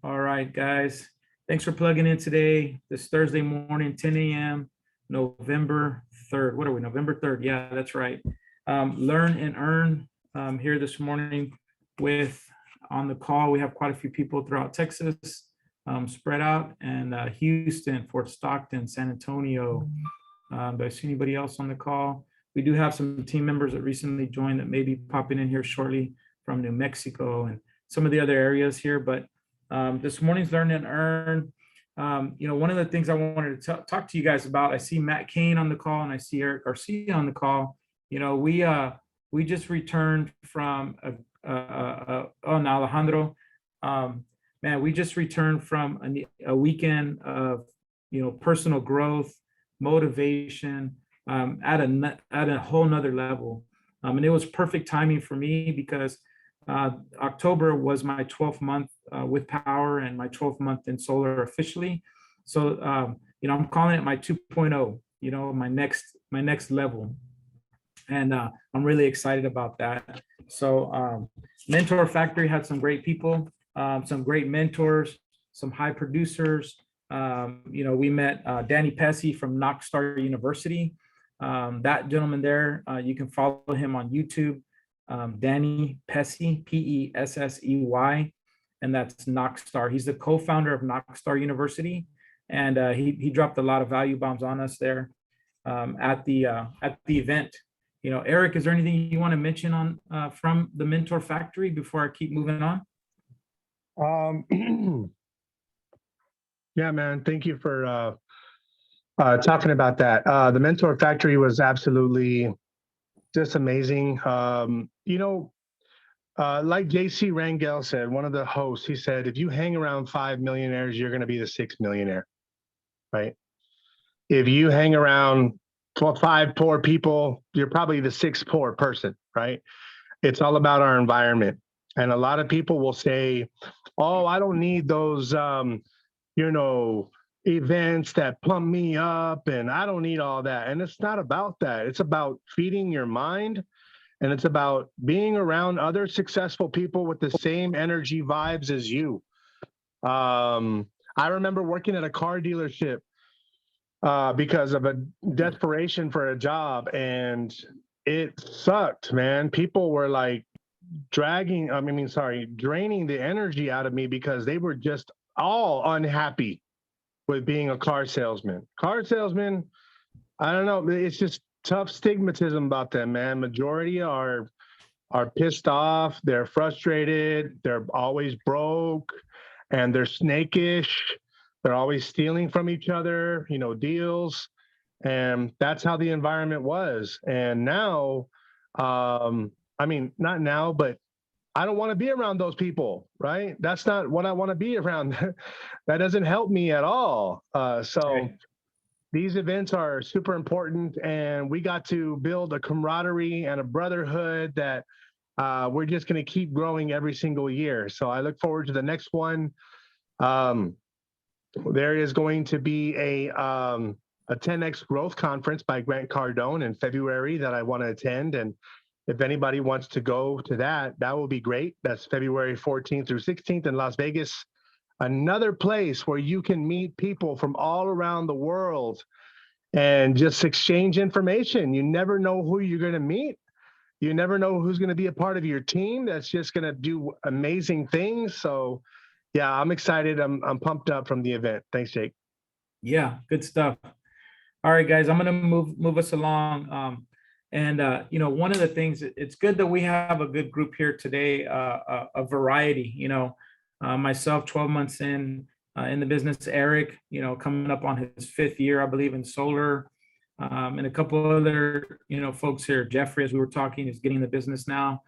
All right, guys. Thanks for plugging in today. This Thursday morning, 10 a.m., November 3rd. What are we? November 3rd. Yeah, that's right. Learn and earn here this morning with on the call. We have quite a few people throughout Texas spread out, and Houston, Fort Stockton, San Antonio. Do I see anybody else on the call? We do have some team members that recently joined that may be popping in here shortly from New Mexico and some of the other areas here. But this morning's Learn and Earn. One of the things I wanted to talk to you guys about, I see Matt Kane on the call and I see Eric Garcia on the call. We just returned from Alejandro. Man, we just returned from a weekend of, personal growth, motivation at a whole nother level. And it was perfect timing for me because October was my 12th month with Power and my 12th month in solar officially. So, I'm calling it my 2.0, my next level. And I'm really excited about that. So Mentor Factory had some great people, some great mentors, some high producers. We met Danny Pessy from Knoxstar University. That gentleman there, you can follow him on YouTube. Danny Pessy, Pessey, and that's Knoxstar. He's the co-founder of Knoxstar University, and he dropped a lot of value bombs on us there at the event. Eric, is there anything you want to mention on from the Mentor Factory before I keep moving on? Yeah, man. Thank you for talking about that. The Mentor Factory was absolutely just amazing. Like JC Rangel said, one of the hosts, he said, if you hang around 5 millionaires, you're going to be the 6th millionaire, right? If you hang around 5 poor people, you're probably the 6th poor person, right? It's all about our environment. And a lot of people will say, oh, I don't need those, events that pump me up, and I don't need all that. And it's not about that. It's about feeding your mind, and it's about being around other successful people with the same energy vibes as you. I remember working at a car dealership because of a desperation for a job, and it sucked, man. People were like draining the energy out of me because they were just all unhappy with being a car salesman. Car salesmen, I don't know, it's just tough stigmatism about them, man. Majority are pissed off, they're frustrated, they're always broke, and they're snakish. They're always stealing from each other, deals. And that's how the environment was. And now, not now, but I don't want to be around those people, right? That's not what I want to be around. That doesn't help me at all. Right. These events are super important, and we got to build a camaraderie and a brotherhood that we're just going to keep growing every single year. So I look forward to the next one. There is going to be a 10X Growth Conference by Grant Cardone in February that I want to attend. And if anybody wants to go to that, that will be great. That's February 14th through 16th in Las Vegas. Another place where you can meet people from all around the world and just exchange information. You never know who you're going to meet. You never know who's going to be a part of your team that's just going to do amazing things. So, yeah, I'm excited. I'm pumped up from the event. Thanks, Jake. Yeah, good stuff. All right, guys, I'm going to move us along. One of the things, it's good that we have a good group here today, a variety, myself, 12 months in the business, Eric, coming up on his 5th year, I believe, in solar, and a couple other, folks here. Jeffrey, as we were talking, is getting the business now.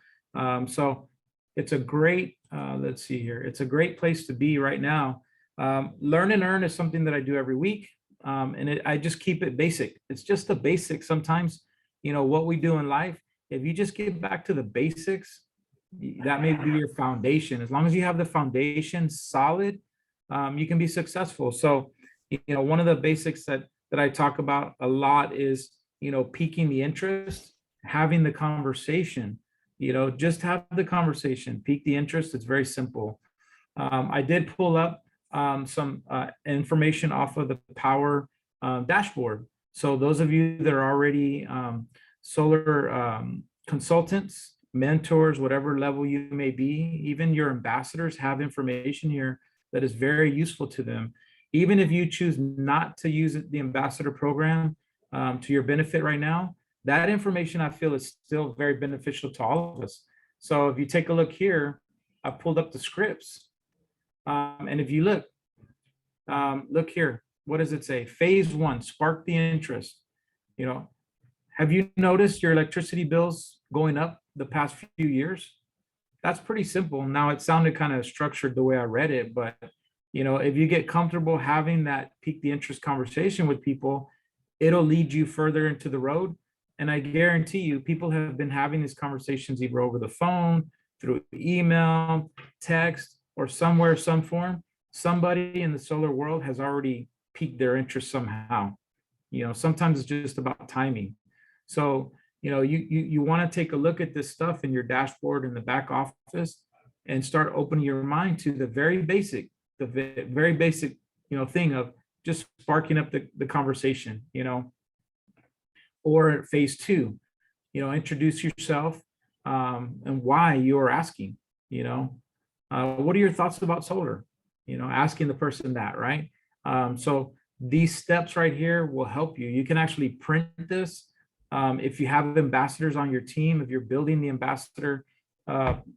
So it's a great, let's see here. It's a great place to be right now. Learn and earn is something that I do every week. I just keep it basic. It's just the basics. Sometimes, what we do in life, if you just get back to the basics, that may be your foundation. As long as you have the foundation solid, you can be successful. So, one of the basics that I talk about a lot is, piquing the interest, having the conversation, just have the conversation, pique the interest. It's very simple. I did pull up some information off of the Power dashboard. So those of you that are already solar consultants, mentors, whatever level you may be, even your ambassadors have information here that is very useful to them. Even if you choose not to use the ambassador program to your benefit right now, that information I feel is still very beneficial to all of us. So if you take a look here, I pulled up the scripts. And if you look here, what does it say? Phase 1, spark the interest. You know, have you noticed your electricity bills going up the past few years? That's pretty simple. Now it sounded kind of structured the way I read it, but if you get comfortable having that pique the interest conversation with people, it'll lead you further into the road. And I guarantee you, people have been having these conversations either over the phone, through email, text, or somewhere, some form. Somebody in the solar world has already piqued their interest somehow. Sometimes it's just about timing. So, you want to take a look at this stuff in your dashboard in the back office and start opening your mind to the very basic, thing of just sparking up the conversation, or phase 2, introduce yourself and why you're asking, what are your thoughts about solar? Asking the person that, right? So these steps right here will help you. You can actually print this. If you have ambassadors on your team, if you're building the ambassador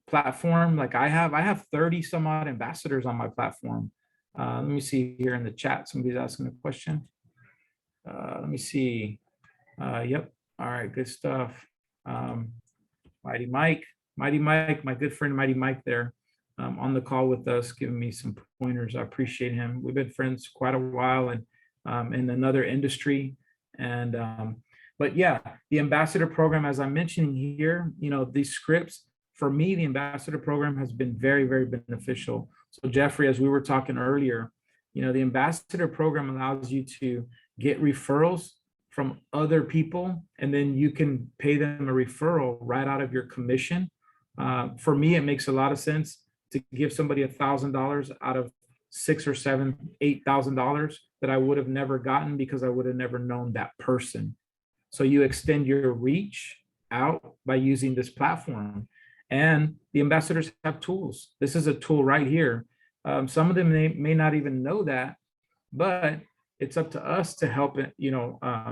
platform, like I have 30 some odd ambassadors on my platform. Let me see here in the chat. Somebody's asking a question. Let me see. Yep. All right. Good stuff. Mighty Mike, my good friend Mighty Mike there on the call with us, giving me some pointers. I appreciate him. We've been friends quite a while and in another industry. And but yeah, the ambassador program, as I'm mentioning here, these scripts, for me, the ambassador program has been very, very beneficial. So Jeffrey, as we were talking earlier, the ambassador program allows you to get referrals from other people, and then you can pay them a referral right out of your commission. For me, it makes a lot of sense to give somebody $1,000 out of $6,000 or $7,000, $8,000 that I would have never gotten because I would have never known that person. So you extend your reach out by using this platform. And the ambassadors have tools. This is a tool right here. Some of them may not even know that, but it's up to us to help it,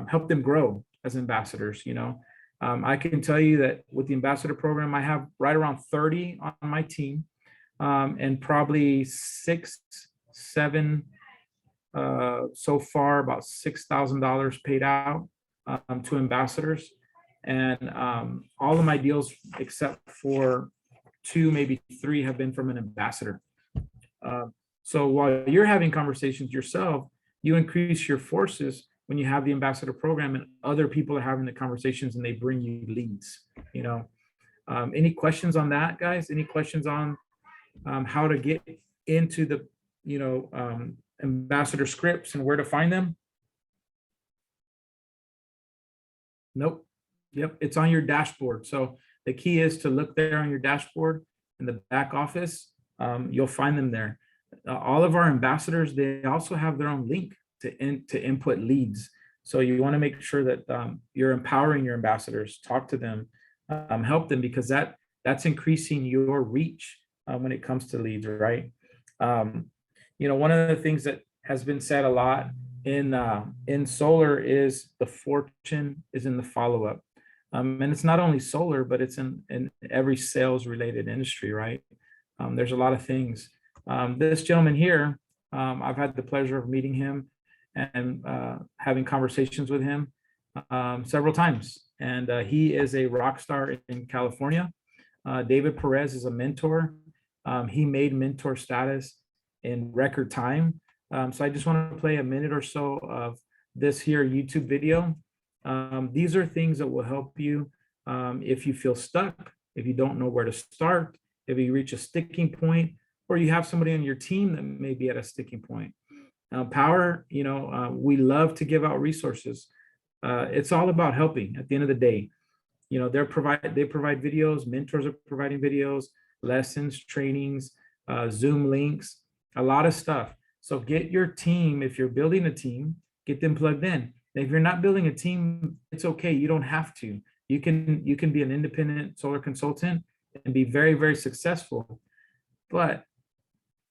help them grow as ambassadors. I can tell you that with the ambassador program, I have right around 30 on my team, and probably 6, 7 so far, about $6,000 paid out to ambassadors. And all of my deals, except for 2, maybe 3, have been from an ambassador. So while you're having conversations yourself, you increase your forces when you have the ambassador program and other people are having the conversations and they bring you leads. Any questions on that, guys? Any questions on how to get into the ambassador scripts and where to find them? Nope. Yep, it's on your dashboard. So the key is to look there on your dashboard in the back office. You'll find them there. All of our ambassadors, they also have their own link to input leads. So you want to make sure that you're empowering your ambassadors, talk to them, help them, because that's increasing your reach when it comes to leads, right? One of the things that has been said a lot in solar is the fortune is in the follow-up. And it's not only solar, but it's in every sales related industry, right? There's a lot of things. This gentleman here, I've had the pleasure of meeting him and having conversations with him several times. And he is a rock star in California. David Perez is a mentor. He made mentor status in record time. So I just want to play a minute or so of this here YouTube video. These are things that will help you if you feel stuck, if you don't know where to start, if you reach a sticking point, or you have somebody on your team that may be at a sticking point. Power, we love to give out resources. It's all about helping at the end of the day. They provide videos, mentors are providing videos, lessons, trainings, Zoom links, a lot of stuff. So get your team, if you're building a team, get them plugged in. If you're not building a team, it's okay. You don't have to. You can be an independent solar consultant and be very, very successful. But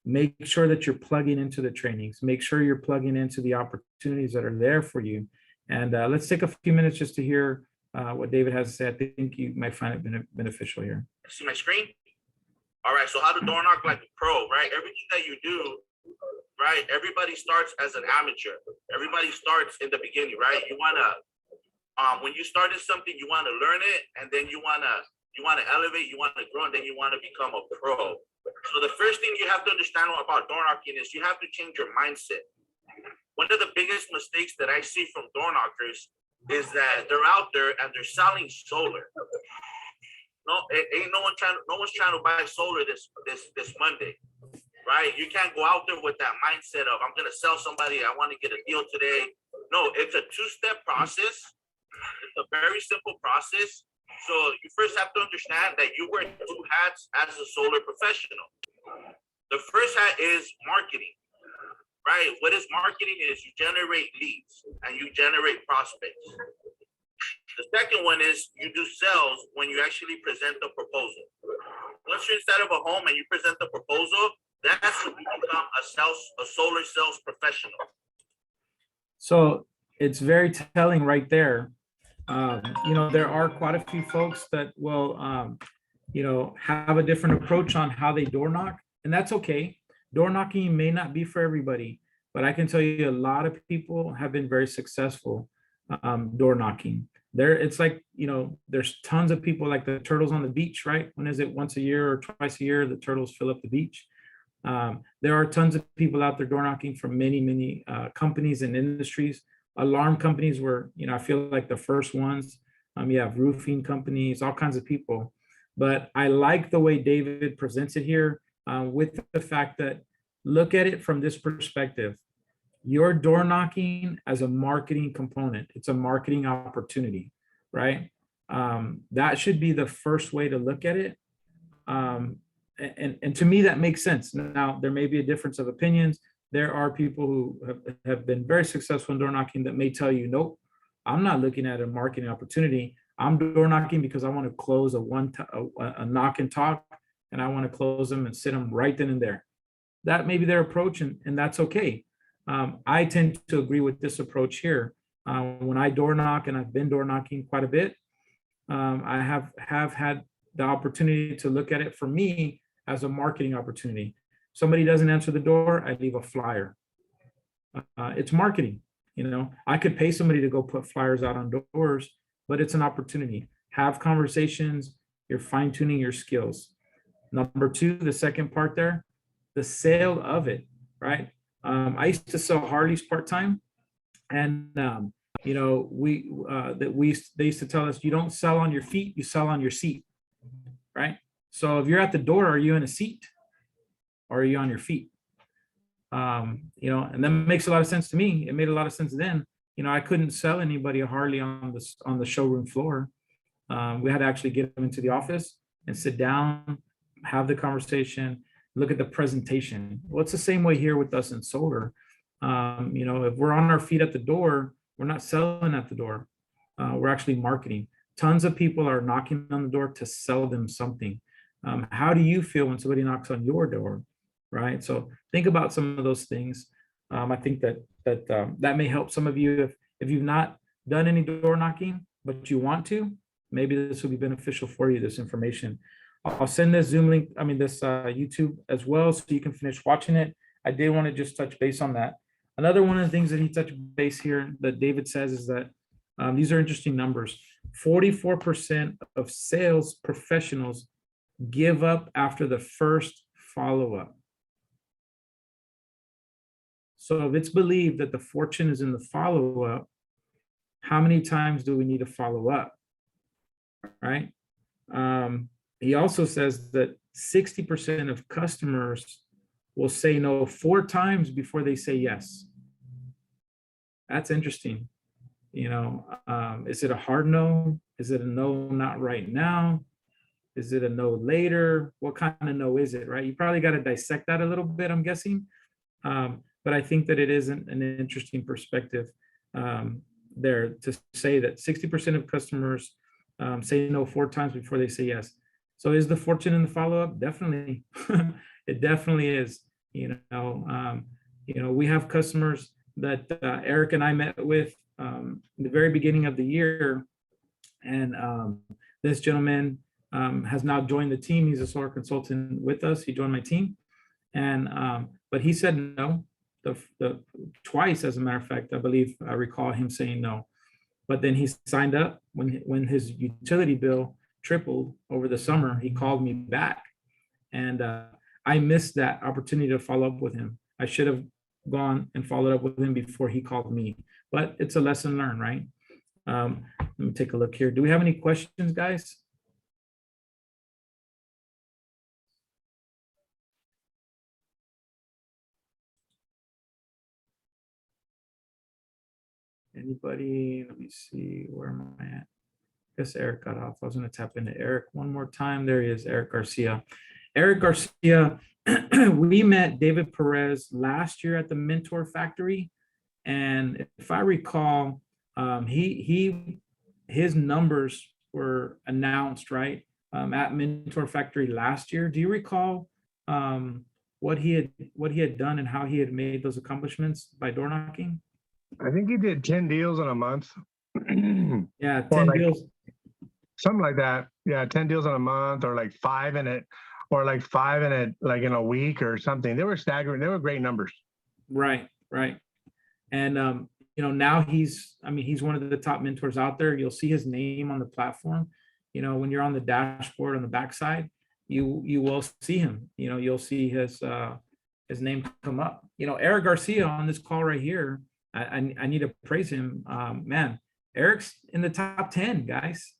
make sure that you're plugging into the trainings. Make sure you're plugging into the opportunities that are there for you. And let's take a few minutes just to hear what David has to say. I think you might find it beneficial here. See my screen? All right, so how to door knock like a pro, right? Everything that you do, right? Everybody starts as an amateur. Everybody starts in the beginning, right? You wanna, when you started something, you wanna learn it, and then you wanna elevate, you wanna grow, and then you wanna become a pro. So the first thing you have to understand about door knocking is you have to change your mindset. One of the biggest mistakes that I see from door knockers is that they're out there and they're selling solar. No, ain't no one's trying to buy solar this Monday, right? You can't go out there with that mindset of I'm gonna sell somebody, I want to get a deal today. No, it's a two-step process. It's a very simple process. So you first have to understand that you wear two hats as a solar professional. The first hat is marketing, right? What is marketing is you generate leads and you generate prospects. The second one is you do sales when you actually present the proposal. Once you're inside of a home and you present the proposal, that's when you become a solar sales professional. So it's very telling right there. There are quite a few folks that will, have a different approach on how they door knock, and that's okay. Door knocking may not be for everybody, but I can tell you a lot of people have been very successful door knocking. It's like, there's tons of people like the turtles on the beach, right? When is it? Once a year or twice a year, the turtles fill up the beach. There are tons of people out there door knocking from many, many companies and industries. Alarm companies were, I feel like the first ones. You have roofing companies, all kinds of people. But I like the way David presents it here with the fact that look at it from this perspective. You're door knocking as a marketing component. It's a marketing opportunity, right? That should be the first way to look at it. And to me, that makes sense. Now, there may be a difference of opinions. There are people who have been very successful in door knocking that may tell you, nope, I'm not looking at a marketing opportunity. I'm door knocking because I want to close a knock and talk, and I want to close them and sit them right then and there. That may be their approach, and that's okay. I tend to agree with this approach here. When I door knock, and I've been door knocking quite a bit, I have had the opportunity to look at it for me as a marketing opportunity. Somebody doesn't answer the door, I leave a flyer. It's marketing. I could pay somebody to go put flyers out on doors, but it's an opportunity. Have conversations, you're fine tuning your skills. Number two, the second part there, the sale of it, right? I used to sell Harleys part-time, and they used to tell us, you don't sell on your feet, you sell on your seat, right? So if you're at the door, are you in a seat or are you on your feet? And that makes a lot of sense to me. It made a lot of sense then. I couldn't sell anybody a Harley on the showroom floor. We had to actually get them into the office and sit down, have the conversation, look at the presentation. Well, it's the same way here with us in solar. If we're on our feet at the door, we're not selling at the door. We're actually marketing. Tons of people are knocking on the door to sell them something. How do you feel when somebody knocks on your door, right? So think about some of those things. I think that may help some of you if you've not done any door knocking, but you want to. Maybe this will be beneficial for you, this information. I'll send this Zoom link, this YouTube as well, so you can finish watching it. I did want to just touch base on that. Another one of the things that he touched base here that David says is that these are interesting numbers. 44% of sales professionals give up after the first follow-up. So if it's believed that the fortune is in the follow-up, how many times do we need to follow up, right? He also says that 60% of customers will say no 4 times before they say yes. That's interesting. Is it a hard no? Is it a no, not right now? Is it a no later? What kind of no is it, right? You probably got to dissect that a little bit, I'm guessing. But I think that it is an interesting perspective there to say that 60% of customers say no 4 times before they say yes. So is the fortune in the follow-up? Definitely. It definitely is. We have customers that Eric and I met with in the very beginning of the year. And this gentleman has now joined the team. He's a solar consultant with us. He joined my team. And but he said no twice, as a matter of fact. I believe I recall him saying no. But then he signed up when his utility bill tripled over the summer. He called me back, and I missed that opportunity to follow up with him. I should have gone and followed up with him before he called me. But it's a lesson learned, right? Let me take a look here. Do we have any questions, guys? Anybody? Let me see. Where am I at? I guess Eric got off. I was going to tap into Eric one more time. There he is, Eric Garcia. Eric Garcia, we met David Perez last year at the Mentor Factory. And if I recall, his numbers were announced, right, at Mentor Factory last year. Do you recall what he had done and how he had made those accomplishments by door knocking? I think he did 10 deals in a month. Yeah, 10 deals. Something like that. Yeah, 10 deals in a month, or like 5 in it, or like 5 in it, like in a week or something. They were staggering. They were great numbers. Right. And now he's one of the top mentors out there. You'll see his name on the platform. When you're on the dashboard on the backside, you will see him. You'll see his name come up. Eric Garcia on this call right here. I need to praise him. Man, Eric's in the top 10, guys.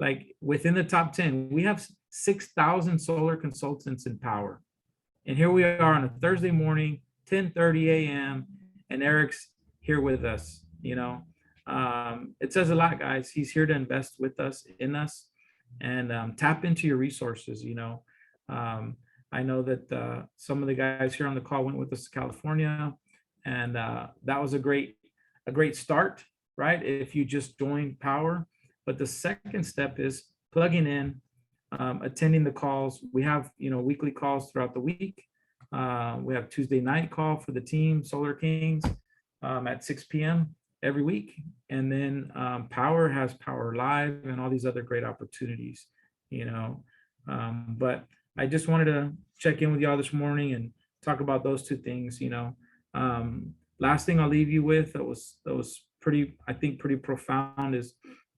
Like within the top 10, we have 6,000 solar consultants in power. And here we are on a Thursday morning, 10:30 a.m. and Eric's here with us. It says a lot, guys. He's here to invest with us, in us, and tap into your resources. I know that some of the guys here on the call went with us to California, and that was a great start, right? If you just joined Power. But the second step is plugging in, attending the calls. We have weekly calls throughout the week. We have Tuesday night call for the team, Solar Kings, at 6 p.m. every week. And then Power has Power Live and all these other great opportunities, but I just wanted to check in with y'all this morning and talk about those two things. Last thing I'll leave you with that was pretty profound is,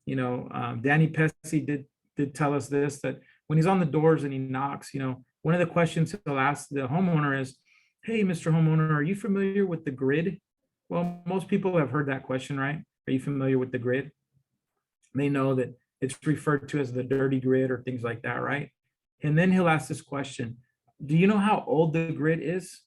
Danny Pesci did tell us this, that when he's on the doors and he knocks, one of the questions he'll ask the homeowner is, "Hey, Mr. Homeowner, are you familiar with the grid?" Well, most people have heard that question, right? Are you familiar with the grid? They know that it's referred to as the dirty grid or things like that, right? And then he'll ask this question: do you know how old the grid is?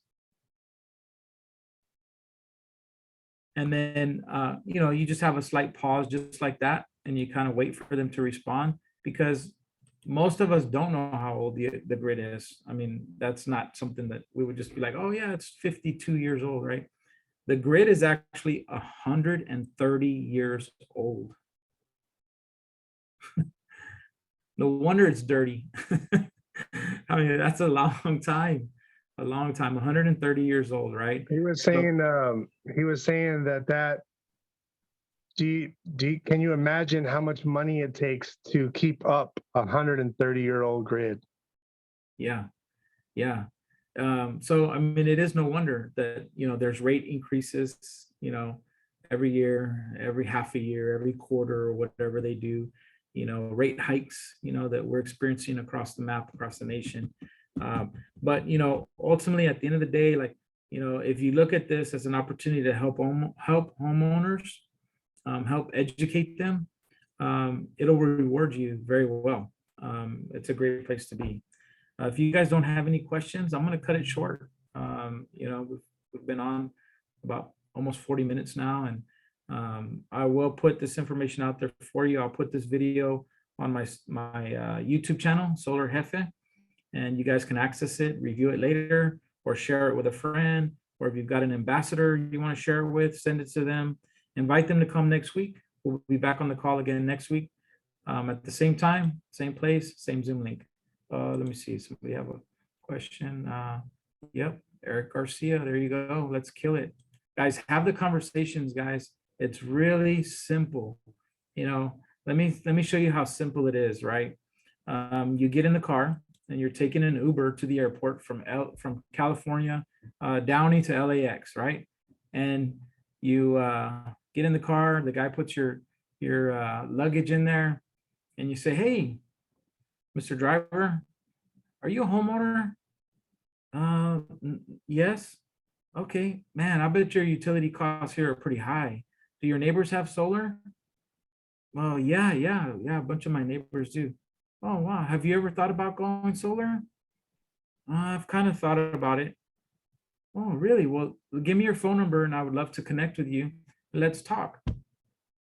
And then, you just have a slight pause just like that, and you kind of wait for them to respond, because most of us don't know how old the grid is. I mean, that's not something that we would just be like, oh yeah, it's 52 years old, right? The grid is actually 130 years old. No wonder it's dirty. I mean, that's a long time, 130 years old, right? He was saying that can you imagine how much money it takes to keep up a 130-year-old grid? Yeah. So, I mean, it is no wonder that, there's rate increases, every year, every half a year, every quarter, or whatever they do, rate hikes, that we're experiencing across the map, across the nation. But, ultimately at the end of the day, like, if you look at this as an opportunity to help homeowners, help educate them, it'll reward you very well. It's a great place to be. If you guys don't have any questions, I'm going to cut it short. We've been on about almost 40 minutes now, and I will put this information out there for you. I'll put this video on my YouTube channel, Solar Jefe, and you guys can access it, review it later, or share it with a friend, or if you've got an ambassador you want to share it with, send it to them. Invite them to come next week. We'll be back on the call again next week at the same time, same place, same Zoom link. Let me see. So we have a question. Yep, Eric Garcia. There you go. Let's kill it, guys. Have the conversations, guys. It's really simple. You know, let me show you how simple it is. Right? You get in the car and you're taking an Uber to the airport from California, Downey to LAX, right? And you get in the car. The guy puts your luggage in there, and you say, "Hey, Mr. Driver, are you a homeowner?" Yes. Okay, man, I bet your utility costs here are pretty high. Do your neighbors have solar? Well, yeah. A bunch of my neighbors do. Oh, wow. Have you ever thought about going solar? I've kind of thought about it. Oh, really? Well, give me your phone number and I would love to connect with you. Let's talk.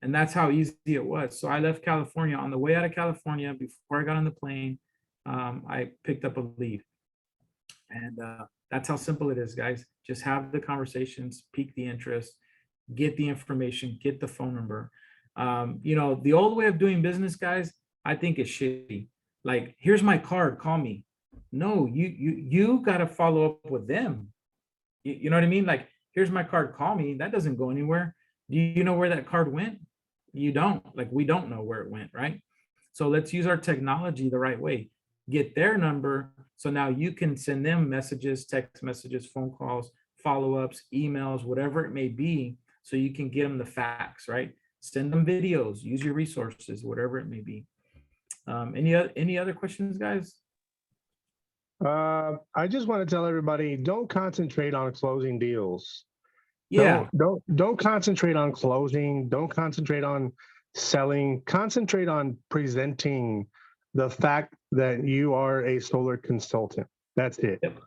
And that's how easy it was. So I left California. On the way out of California, before I got on the plane, I picked up a lead. And that's how simple it is, guys. Just have the conversations, pique the interest, get the information, get the phone number. You know, the old way of doing business, guys, I think is shitty. Like, here's my card, call me. No, you got to follow up with them. You know what I mean? Like, here's my card, call me. That doesn't go anywhere. Do you know where that card went? You don't. Like, we don't know where it went, right? So let's use our technology the right way. Get their number. So now you can send them messages, text messages, phone calls, follow-ups, emails, whatever it may be, so you can get them the facts, right? Send them videos, use your resources, whatever it may be. Any other questions, guys? I just want to tell everybody, don't concentrate on closing deals. Yeah. Don't concentrate on closing. Don't concentrate on selling. Concentrate on presenting the fact that you are a solar consultant. That's it. Yep.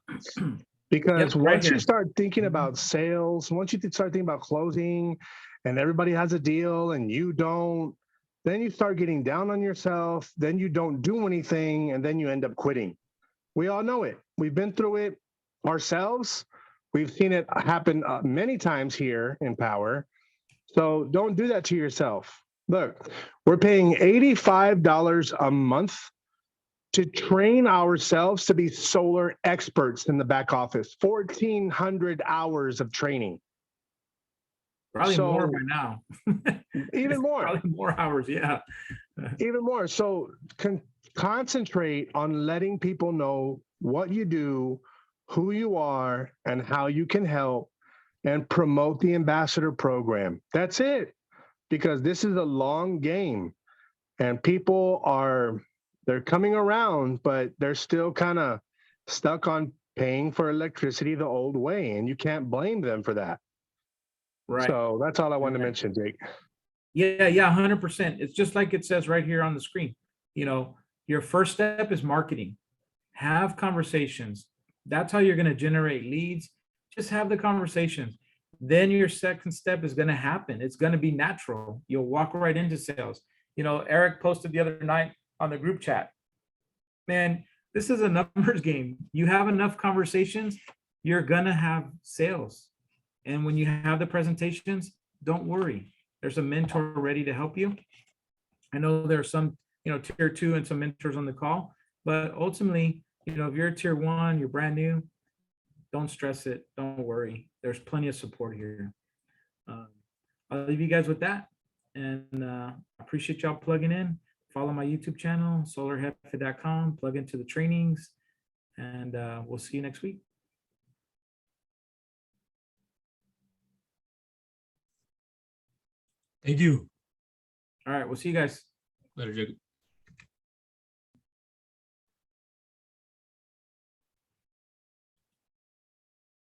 Because Yep, right once you here. start thinking about sales, once you start thinking about closing, and everybody has a deal and you don't, then you start getting down on yourself. Then you don't do anything, and then you end up quitting. We all know it. We've been through it ourselves. We've seen it happen many times here in Power. So don't do that to yourself. Look, we're paying $85 a month to train ourselves to be solar experts in the back office. 1,400 hours of training. Probably more by now. Even more. Probably more hours, yeah. Even more. So concentrate on letting people know what you do, who you are, and how you can help, and promote the ambassador program. That's it. Because this is a long game, and people they're coming around, but they're still kind of stuck on paying for electricity the old way, and you can't blame them for that. Right. So that's all I wanted to mention, Jake. Yeah, 100%. It's just like it says right here on the screen. You know, your first step is marketing. Have conversations. That's how you're going to generate leads. Just have the conversations. Then your second step is going to happen. It's going to be natural. You'll walk right into sales. You know, Eric posted the other night on the group chat. Man, this is a numbers game. You have enough conversations, you're going to have sales. And when you have the presentations, don't worry. There's a mentor ready to help you. I know there are some, you know, tier 2 and some mentors on the call, but ultimately, you know, if you're a tier 1, you're brand new, don't stress it. Don't worry. There's plenty of support here. I'll leave you guys with that. And appreciate y'all plugging in. Follow my YouTube channel, solarjefe.com, plug into the trainings, and we'll see you next week. Thank you. All right, we'll see you guys. Later, Jacob.